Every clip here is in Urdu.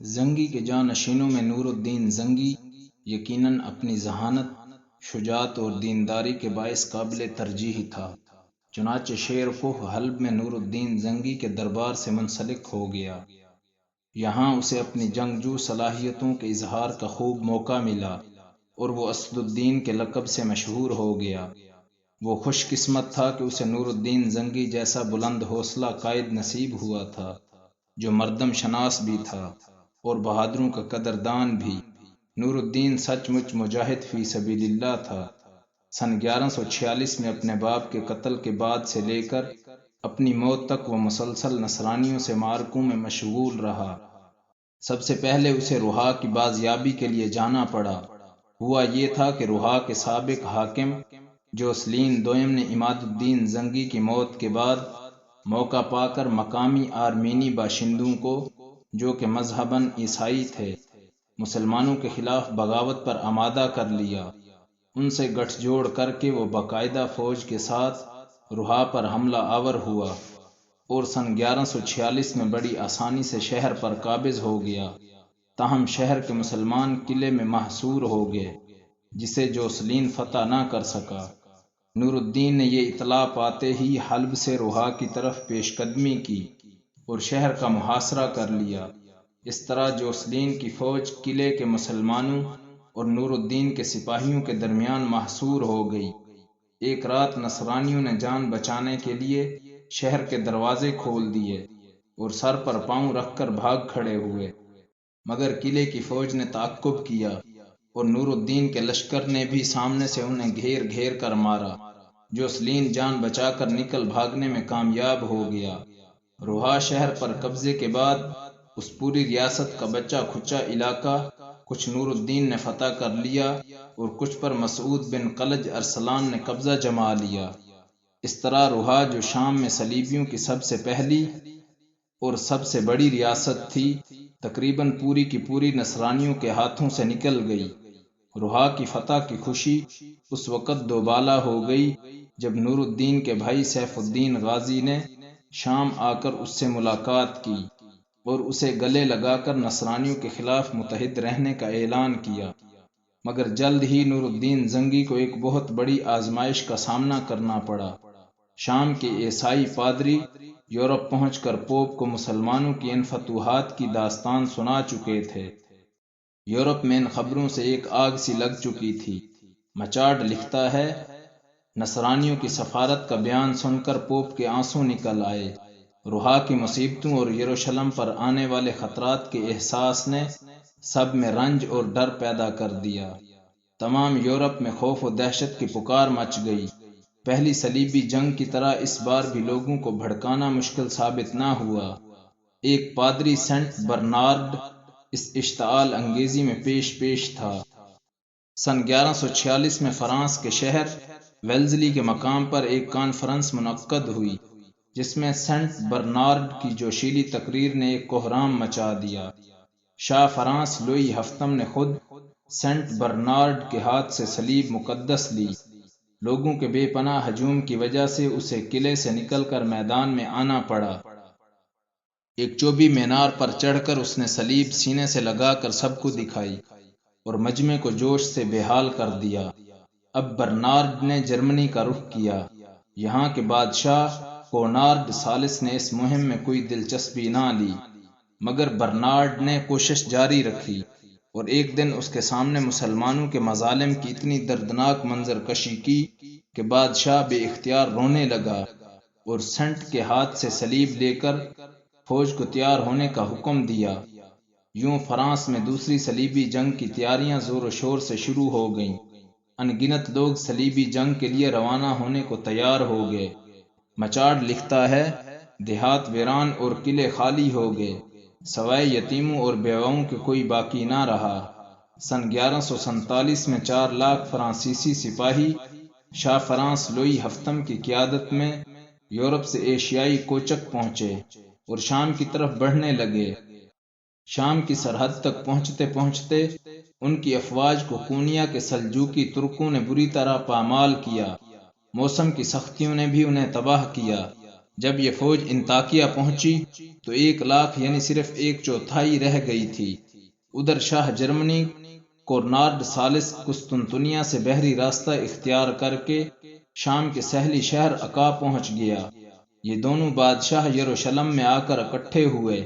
زنگی کے جانشینوں میں نور الدین زنگی یقیناً اپنی ذہانت، شجاعت اور دینداری کے باعث قابل ترجیح تھا۔ چنانچہ شیر کوہ حلب میں نور الدین زنگی کے دربار سے منسلک ہو گیا۔ یہاں اسے اپنی جنگجو صلاحیتوں کے اظہار کا خوب موقع ملا اور وہ اسد الدین کے لقب سے مشہور ہو گیا۔ وہ خوش قسمت تھا کہ اسے نور الدین زنگی جیسا بلند حوصلہ قائد نصیب ہوا تھا، جو مردم شناس بھی تھا اور بہادروں کا قدردان بھی۔ نور الدین سچ مچ مجاہد فی سبیل اللہ تھا۔ سن 1146 میں اپنے باپ کے قتل کے بعد سے لے کر اپنی موت تک وہ مسلسل نصرانیوں سے معرکوں میں مشغول رہا۔ سب سے پہلے اسے روہا کی بازیابی کے لیے جانا پڑا۔ ہوا یہ تھا کہ روہا کے سابق حاکم جوسلین دوئم نے عماد الدین زنگی کی موت کے بعد موقع پا کر مقامی آرمینی باشندوں کو، جو کہ مذہباً عیسائی تھے، مسلمانوں کے خلاف بغاوت پر آمادہ کر لیا۔ ان سے گٹھ جوڑ کر کے وہ باقاعدہ فوج کے ساتھ روہا پر حملہ آور ہوا اور سن 1146 میں بڑی آسانی سے شہر پر قابض ہو گیا۔ تاہم شہر کے مسلمان قلعے میں محصور ہو گئے، جسے جوسلین فتح نہ کر سکا۔ نور الدین نے یہ اطلاع پاتے ہی حلب سے روہا کی طرف پیش قدمی کی اور شہر کا محاصرہ کر لیا۔ اس طرح جوسلین کی فوج قلعے کے مسلمانوں اور نور الدین کے سپاہیوں کے درمیان محصور ہو گئی۔ ایک رات نصرانیوں نے جان بچانے کے لیے شہر کے دروازے کھول دیے اور سر پر پاؤں رکھ کر بھاگ کھڑے ہوئے، مگر قلعے کی فوج نے تعاقب کیا اور نور الدین کے لشکر نے بھی سامنے سے انہیں گھیر گھیر کر مارا۔ جوسلین جان بچا کر نکل بھاگنے میں کامیاب ہو گیا۔ روہا شہر پر قبضے کے بعد اس پوری ریاست کا بچہ کھچا علاقہ کچھ نور الدین نے فتح کر لیا اور کچھ پر مسعود بن قلج ارسلان نے قبضہ جما لیا۔ اس طرح روہا، جو شام میں صلیبیوں کی سب سے پہلی اور سب سے بڑی ریاست تھی، تقریباً پوری کی پوری نصرانیوں کے ہاتھوں سے نکل گئی۔ روہا کی فتح کی خوشی اس وقت دوبالا ہو گئی جب نور الدین کے بھائی سیف الدین غازی نے شام آ کر اس سے ملاقات کی اور اسے گلے لگا کر نصرانیوں کے خلاف متحد رہنے کا اعلان کیا۔ مگر جلد ہی نور الدین زنگی کو ایک بہت بڑی آزمائش کا سامنا کرنا پڑا۔ شام کے عیسائی پادری یورپ پہنچ کر پوپ کو مسلمانوں کی ان فتوحات کی داستان سنا چکے تھے۔ یورپ میں ان خبروں سے ایک آگ سی لگ چکی تھی۔ مچارڈ لکھتا ہے، نصرانیوں کی سفارت کا بیان سن کر پوپ کے آنسو نکل آئے۔ روہا کی مصیبتوں اور یروشلم پر آنے والے خطرات کے احساس نے سب میں رنج اور ڈر پیدا کر دیا۔ تمام یورپ میں خوف و دہشت کی پکار مچ گئی۔ پہلی صلیبی جنگ کی طرح اس بار بھی لوگوں کو بھڑکانا مشکل ثابت نہ ہوا۔ ایک پادری سینٹ برنارڈ اس اشتعال انگیزی میں پیش تھا۔ سن 1146 میں فرانس کے شہر ویلزلی کے مقام پر ایک کانفرنس منعقد ہوئی، جس میں سینٹ برنارڈ کی جوشیلی تقریر نے ایک کوہرام مچا دیا۔ شاہ فرانس لوئی ہفتم نے خود سینٹ برنارڈ کے ہاتھ سے صلیب مقدس لی۔ لوگوں کے بے پناہ ہجوم کی وجہ سے اسے قلعے سے نکل کر میدان میں آنا پڑا۔ ایک چوبی مینار پر چڑھ کر اس نے صلیب سینے سے لگا کر سب کو دکھائی اور مجمع کو جوش سے بے حال کر دیا۔ اب برنارڈ نے جرمنی کا رخ کیا۔ یہاں کے بادشاہ کونارڈ ثالث نے اس مہم میں کوئی دلچسپی نہ لی، مگر برنارڈ نے کوشش جاری رکھی اور ایک دن اس کے سامنے مسلمانوں کے مظالم کی اتنی دردناک منظر کشی کی کہ بادشاہ بے اختیار رونے لگا اور سینٹ کے ہاتھ سے صلیب لے کر فوج کو تیار ہونے کا حکم دیا۔ یوں فرانس میں دوسری صلیبی جنگ کی تیاریاں زور و شور سے شروع ہو گئیں۔ ان گنت لوگ صلیبی جنگ کے لیے روانہ ہونے کو تیار ہو گئے۔ مچارڈ لکھتا ہے، دیہات ویران اور قلعے خالی ہو گئے، سوائے یتیموں اور بیواؤں کے کوئی باقی نہ رہا۔ سن 1147 میں 4 لاکھ فرانسیسی سپاہی شاہ فرانس لوئی ہفتم کی قیادت میں یورپ سے ایشیائی کوچک پہنچے اور شام کی طرف بڑھنے لگے۔ شام کی سرحد تک پہنچتے پہنچتے ان کی افواج کو کونیا کے سلجوقی ترکوں نے بری طرح پامال کیا۔ موسم کی سختیوں نے بھی انہیں تباہ کیا، جب یہ فوج انطاکیہ پہنچی تو 1 لاکھ یعنی صرف 1/4 رہ گئی تھی۔ ادھر شاہ جرمنی کورنارڈ ثالث قسطنطنیہ سے بحری راستہ اختیار کر کے شام کے ساحلی شہر عکا پہنچ گیا۔ یہ دونوں بادشاہ یروشلم میں آ کر اکٹھے ہوئے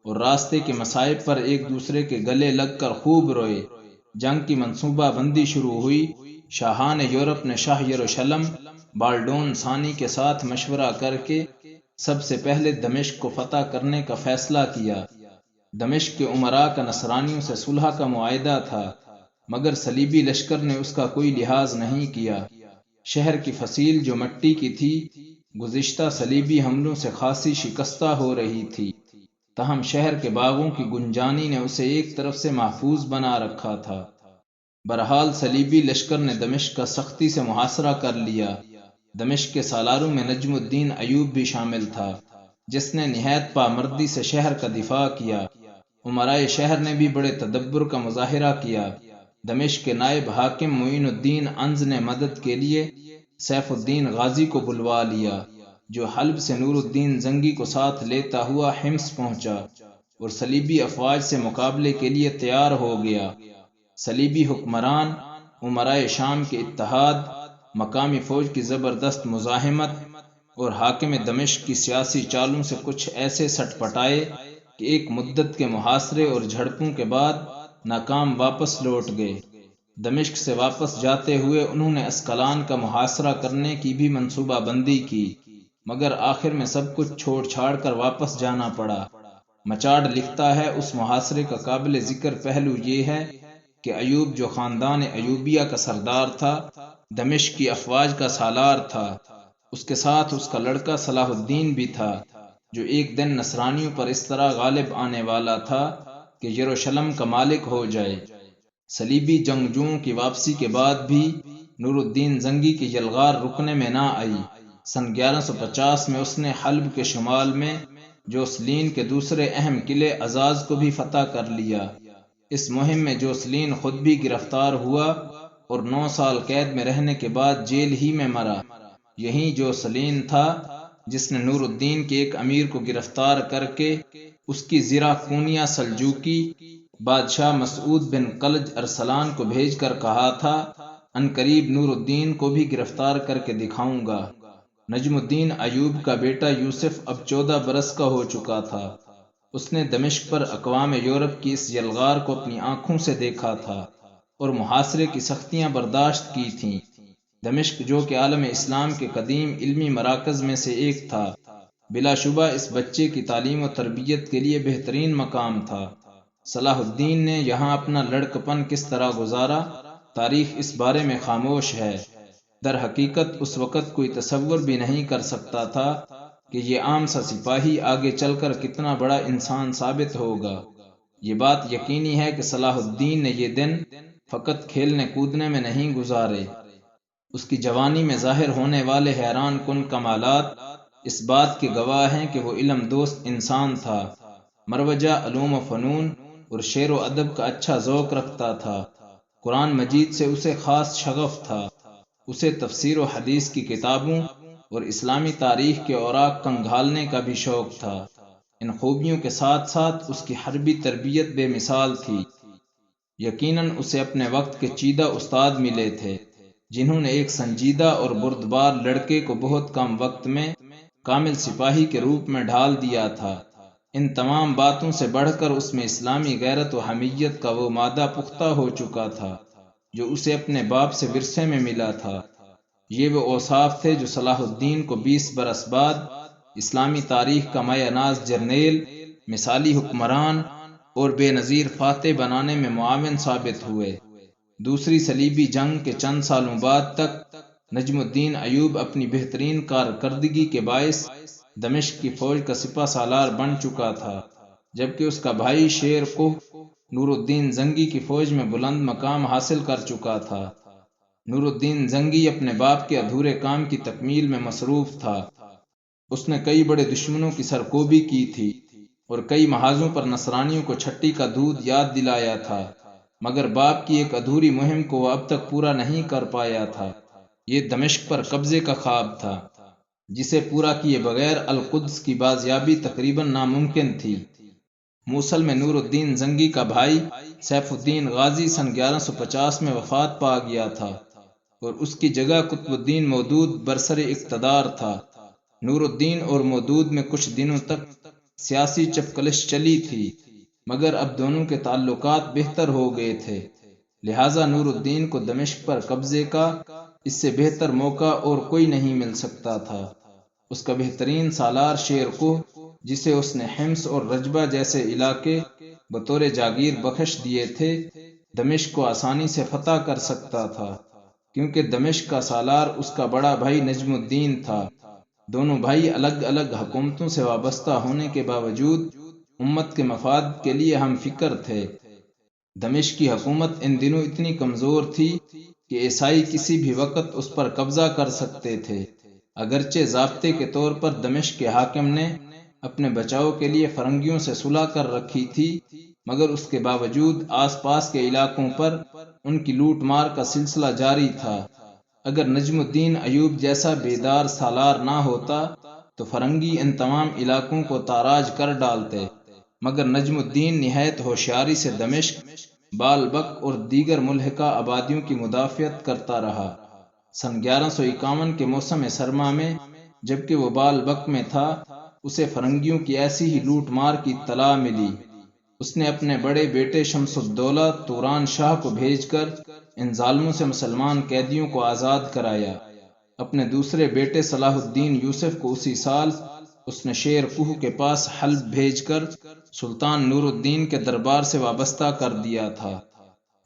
اور راستے کے مصائب پر ایک دوسرے کے گلے لگ کر خوب روئے۔ جنگ کی منصوبہ بندی شروع ہوئی۔ شاہان یورپ نے شاہ یروشلم بالڈون ثانی کے ساتھ مشورہ کر کے سب سے پہلے دمشق کو فتح کرنے کا فیصلہ کیا۔ دمشق کے امراء کا نصرانیوں سے صلح کا معاہدہ تھا، مگر صلیبی لشکر نے اس کا کوئی لحاظ نہیں کیا۔ شہر کی فصیل جو مٹی کی تھی گزشتہ صلیبی حملوں سے خاصی شکستہ ہو رہی تھی، تاہم شہر کے باغوں کی گنجانی نے اسے ایک طرف سے محفوظ بنا رکھا تھا۔ بہرحال صلیبی لشکر نے دمشق کا سختی سے محاصرہ کر لیا۔ دمشق کے سالاروں میں نجم الدین ایوب بھی شامل تھا، جس نے نہایت پامردی سے شہر کا دفاع کیا۔ امرائے شہر نے بھی بڑے تدبر کا مظاہرہ کیا۔ دمشق کے نائب حاکم معین الدین انز نے مدد کے لیے سیف الدین غازی کو بلوا لیا، جو حلب سے نور الدین زنگی کو ساتھ لیتا ہوا حمص پہنچا اور صلیبی افواج سے مقابلے کے لیے تیار ہو گیا۔ صلیبی حکمران امرائے شام کے اتحاد، مقامی فوج کی زبردست مزاحمت اور حاکم دمشق کی سیاسی چالوں سے کچھ ایسے سٹ پٹائے کہ ایک مدت کے محاصرے اور جھڑپوں کے بعد ناکام واپس لوٹ گئے۔ دمشق سے واپس جاتے ہوئے انہوں نے اسقلان کا محاصرہ کرنے کی بھی منصوبہ بندی کی، مگر آخر میں سب کچھ چھوڑ چھاڑ کر واپس جانا پڑا۔ مچاڈ لکھتا ہے اس محاصرے کا قابل ذکر پہلو یہ ہے کہ ایوب جو خاندان ایوبیہ کا سردار تھا، دمشق کی افواج کا سالار تھا، اس کے ساتھ اس کا لڑکا صلاح الدین بھی تھا، جو ایک دن نصرانیوں پر اس طرح غالب آنے والا تھا کہ یروشلم کا مالک ہو جائے۔ صلیبی جنگجوؤں کی واپسی کے بعد بھی نور الدین زنگی کی یلغار رکنے میں نہ آئی۔ سن 1150 میں اس نے حلب کے شمال میں جوسلین کے دوسرے اہم قلعے عزاز کو بھی فتح کر لیا۔ اس مہم میں جوسلین خود بھی گرفتار ہوا اور 9 سال قید میں رہنے کے بعد جیل ہی میں مرا۔ یہی جوسلین تھا جس نے نور الدین کے ایک امیر کو گرفتار کر کے اس کی زرہ کونیا سلجوقی بادشاہ مسعود بن قلج ارسلان کو بھیج کر کہا تھا ان قریب نور الدین کو بھی گرفتار کر کے دکھاؤں گا۔ نجم الدین ایوب کا بیٹا یوسف اب 14 برس کا ہو چکا تھا۔ اس نے دمشق پر اقوام یورپ کی اس یلغار کو اپنی آنکھوں سے دیکھا تھا اور محاصرے کی سختیاں برداشت کی تھیں۔ دمشق جو کہ عالم اسلام کے قدیم علمی مراکز میں سے ایک تھا، بلا شبہ اس بچے کی تعلیم و تربیت کے لیے بہترین مقام تھا۔ صلاح الدین نے یہاں اپنا لڑکپن کس طرح گزارا، تاریخ اس بارے میں خاموش ہے۔ در حقیقت اس وقت کوئی تصور بھی نہیں کر سکتا تھا کہ یہ عام سا سپاہی آگے چل کر کتنا بڑا انسان ثابت ہوگا۔ یہ بات یقینی ہے کہ صلاح الدین نے یہ دن فقط کھیلنے کودنے میں نہیں گزارے۔ اس کی جوانی میں ظاہر ہونے والے حیران کن کمالات اس بات کے گواہ ہیں کہ وہ علم دوست انسان تھا، مروجہ علوم و فنون اور شعر و ادب کا اچھا ذوق رکھتا تھا۔ قرآن مجید سے اسے خاص شغف تھا۔ اسے تفسیر و حدیث کی کتابوں اور اسلامی تاریخ کے اوراق کنگھالنے کا بھی شوق تھا۔ ان خوبیوں کے ساتھ ساتھ اس کی حربی تربیت بے مثال تھی۔ یقیناً اسے اپنے وقت کے چیدہ استاد ملے تھے، جنہوں نے ایک سنجیدہ اور بردبار لڑکے کو بہت کم وقت میں کامل سپاہی کے روپ میں ڈھال دیا تھا۔ ان تمام باتوں سے بڑھ کر اس میں اسلامی غیرت و حمیت کا وہ مادہ پختہ ہو چکا تھا جو اسے اپنے باپ سے ورثے میں ملا تھا۔ یہ وہ اوصاف تھے جو صلاح الدین کو 20 برس بعد اسلامی تاریخ کا مایہ ناز جرنیل، مثالی حکمران اور بے نظیر فاتح بنانے میں معاون ثابت ہوئے۔ دوسری صلیبی جنگ کے چند سالوں بعد تک نجم الدین ایوب اپنی بہترین کارکردگی کے باعث دمشق کی فوج کا سپہ سالار بن چکا تھا، جبکہ اس کا بھائی شیر کوہ نور الدین زنگی کی فوج میں بلند مقام حاصل کر چکا تھا۔ نور الدین زنگی اپنے باپ کے ادھورے کام کی تکمیل میں مصروف تھا۔ اس نے کئی بڑے دشمنوں کی سرکوبی کی تھی اور کئی محاذوں پر نصرانیوں کو چھٹی کا دودھ یاد دلایا تھا، مگر باپ کی ایک ادھوری مہم کو وہ اب تک پورا نہیں کر پایا تھا۔ یہ دمشق پر قبضے کا خواب تھا۔ جسے پورا کیے بغیر القدس کی بازیابی تقریباً ناممکن تھی۔ موصل میں نور الدین زنگی کا بھائی سیف الدین غازی سن 1150 میں وفات پا گیا تھا اور اس کی جگہ قطب الدین مودود برسر اقتدار تھا۔ نور الدین اور مودود میں کچھ دنوں تک سیاسی چپکلش چلی تھی، مگر اب دونوں کے تعلقات بہتر ہو گئے تھے، لہٰذا نور الدین کو دمشق پر قبضے کا اس سے بہتر موقع اور کوئی نہیں مل سکتا تھا۔ اس کا بہترین سالار شیر کوہ، جسے اس نے حمص اور رجبہ جیسے علاقے بطور جاگیر بخش دیے تھے، دمشق کو آسانی سے فتح کر سکتا تھا، کیونکہ دمشق کا سالار اس کا بڑا بھائی نجم الدین تھا۔ دونوں بھائی الگ الگ حکومتوں سے وابستہ ہونے کے باوجود امت کے مفاد کے لیے ہم فکر تھے۔ دمشق کی حکومت ان دنوں اتنی کمزور تھی کہ عیسائی کسی بھی وقت اس پر قبضہ کر سکتے تھے۔ اگرچہ ضابطے کے طور پر دمشق کے حاکم نے اپنے بچاؤ کے لیے فرنگیوں سے صلح کر رکھی تھی، مگر اس کے باوجود آس پاس کے علاقوں پر ان کی لوٹ مار کا سلسلہ جاری تھا۔ اگر نجم الدین ایوب جیسا بیدار سالار نہ ہوتا تو فرنگی ان تمام علاقوں کو تاراج کر ڈالتے، مگر نجم الدین نہایت ہوشیاری سے دمشق، بالبک اور دیگر ملحقہ آبادیوں کی مدافعت کرتا رہا۔ سن 1151 کے موسم سرما میں جبکہ وہ بالبک میں تھا، اسے فرنگیوں کی ایسی ہی لوٹ مار کی اطلاع ملی۔ اس نے اپنے بڑے بیٹے شمس الدولہ توران شاہ کو بھیج کر ان ظالموں سے مسلمان قیدیوں کو آزاد کرایا۔ اپنے دوسرے بیٹے صلاح الدین یوسف کو اسی سال اس نے شیر کوہ کے پاس حلب بھیج کر سلطان نور الدین کے دربار سے وابستہ کر دیا تھا۔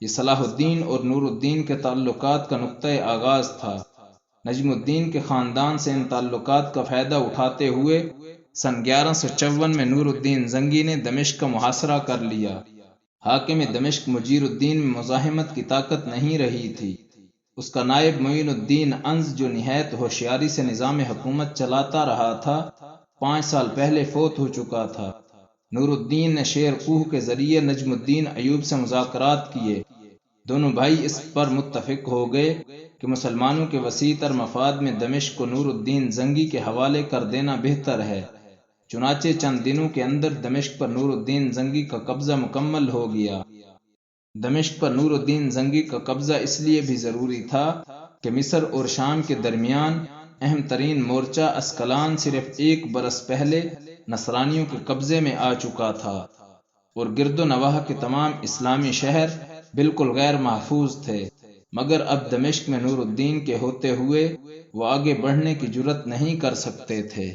یہ صلاح الدین اور نور الدین کے تعلقات کا نقطۂ آغاز تھا۔ نجم الدین کے خاندان سے ان تعلقات کا فائدہ اٹھاتے ہوئے سن 1154 میں نور الدین زنگی نے دمشق کا محاصرہ کر لیا۔ حاکم دمشق مجیر الدین میں مزاحمت کی طاقت نہیں رہی تھی۔ اس کا نائب معین الدین انز، جو نہایت ہوشیاری سے نظام حکومت چلاتا رہا تھا، 5 سال پہلے فوت ہو چکا تھا۔ نور الدین نے شیر کوہ کے ذریعے نجم الدین ایوب سے مذاکرات کیے۔ دونوں بھائی اس پر متفق ہو گئے کہ مسلمانوں کے وسیع تر مفاد میں دمشق کو نور الدین زنگی کے حوالے کر دینا بہتر ہے۔ چنانچہ چند دنوں کے اندر دمشق پر نور الدین زنگی کا قبضہ مکمل ہو گیا۔ دمشق پر نور الدین زنگی کا قبضہ اس لیے بھی ضروری تھا کہ مصر اور شام کے درمیان اہم ترین مورچہ اسکلان صرف 1 برس پہلے نصرانیوں کے قبضے میں آ چکا تھا اور گرد و نواح کے تمام اسلامی شہر بالکل غیر محفوظ تھے، مگر اب دمشق میں نور الدین کے ہوتے ہوئے وہ آگے بڑھنے کی جرات نہیں کر سکتے تھے۔